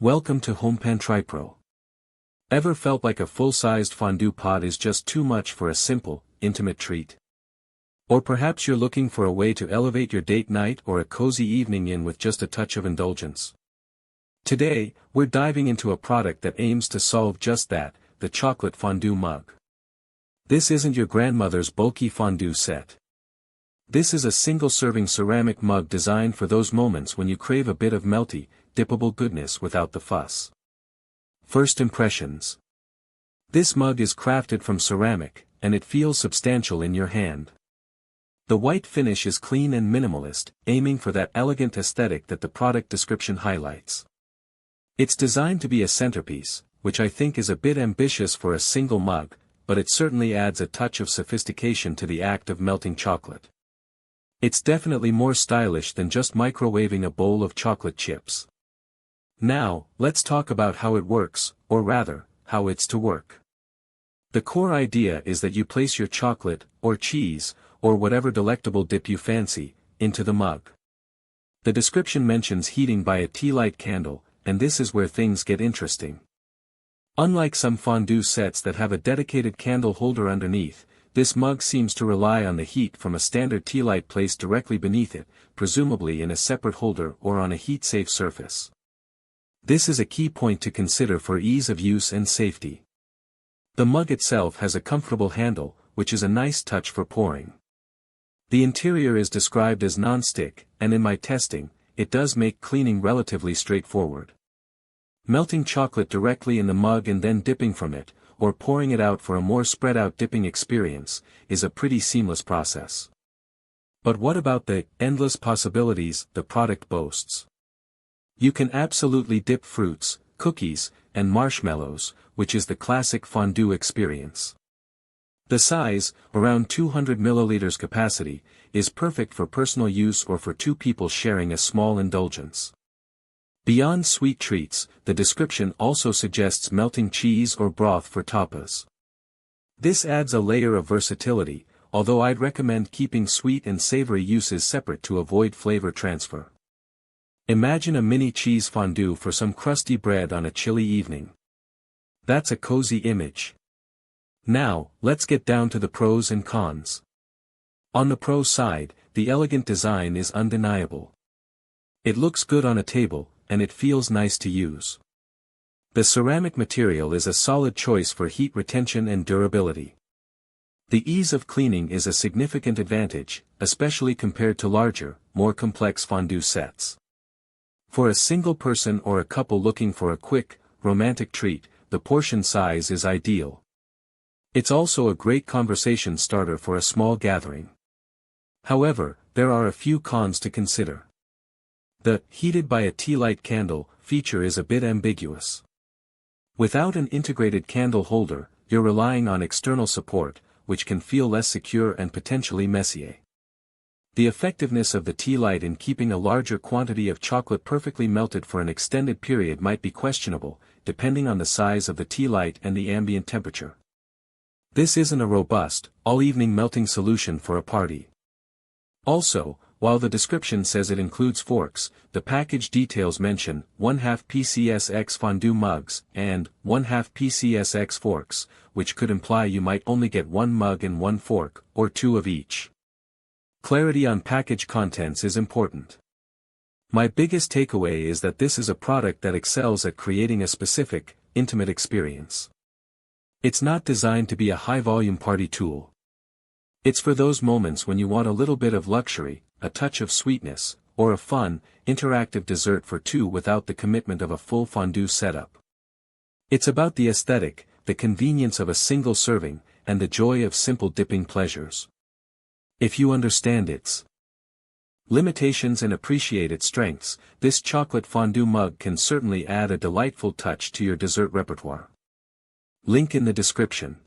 Welcome to Home Pantry Pro. Ever felt like a full-sized fondue pot is just too much for a simple, intimate treat? Or perhaps you're looking for a way to elevate your date night or a cozy evening in with just a touch of indulgence? Today, we're diving into a product that aims to solve just that, the chocolate fondue mug. This isn't your grandmother's bulky fondue set. This is a single-serving ceramic mug designed for those moments when you crave a bit of melty, dippable goodness without the fuss. First impressions. This mug is crafted from ceramic, and it feels substantial in your hand. The white finish is clean and minimalist, aiming for that elegant aesthetic that the product description highlights. It's designed to be a centerpiece, which I think is a bit ambitious for a single mug, but it certainly adds a touch of sophistication to the act of melting chocolate. It's definitely more stylish than just microwaving a bowl of chocolate chips. Now, let's talk about how it works, or rather, how it's to work. The core idea is that you place your chocolate, or cheese, or whatever delectable dip you fancy, into the mug. The description mentions heating by a tea light candle, and this is where things get interesting. Unlike some fondue sets that have a dedicated candle holder underneath, this mug seems to rely on the heat from a standard tea light placed directly beneath it, presumably in a separate holder or on a heat-safe surface. This is a key point to consider for ease of use and safety. The mug itself has a comfortable handle, which is a nice touch for pouring. The interior is described as non-stick, and in my testing, it does make cleaning relatively straightforward. Melting chocolate directly in the mug and then dipping from it, or pouring it out for a more spread-out dipping experience, is a pretty seamless process. But what about the endless possibilities the product boasts? You can absolutely dip fruits, cookies, and marshmallows, which is the classic fondue experience. The size, around 200 milliliters capacity, is perfect for personal use or for two people sharing a small indulgence. Beyond sweet treats, the description also suggests melting cheese or broth for tapas. This adds a layer of versatility, although I'd recommend keeping sweet and savory uses separate to avoid flavor transfer. Imagine a mini cheese fondue for some crusty bread on a chilly evening. That's a cozy image. Now, let's get down to the pros and cons. On the pro side, the elegant design is undeniable. It looks good on a table, and it feels nice to use. The ceramic material is a solid choice for heat retention and durability. The ease of cleaning is a significant advantage, especially compared to larger, more complex fondue sets. For a single person or a couple looking for a quick, romantic treat, the portion size is ideal. It's also a great conversation starter for a small gathering. However, there are a few cons to consider. The heated by a tea light candle feature is a bit ambiguous. Without an integrated candle holder, you're relying on external support, which can feel less secure and potentially messy. The effectiveness of the tea light in keeping a larger quantity of chocolate perfectly melted for an extended period might be questionable, depending on the size of the tea light and the ambient temperature. This isn't a robust, all-evening melting solution for a party. Also, while the description says it includes forks, the package details mention 1/2 PCSX fondue mugs and 1/2 PCSX forks, which could imply you might only get one mug and one fork, or two of each. Clarity on package contents is important. My biggest takeaway is that this is a product that excels at creating a specific, intimate experience. It's not designed to be a high-volume party tool. It's for those moments when you want a little bit of luxury, a touch of sweetness, or a fun, interactive dessert for two without the commitment of a full fondue setup. It's about the aesthetic, the convenience of a single serving, and the joy of simple dipping pleasures. If you understand its limitations and appreciate its strengths, this chocolate fondue mug can certainly add a delightful touch to your dessert repertoire. Link in the description.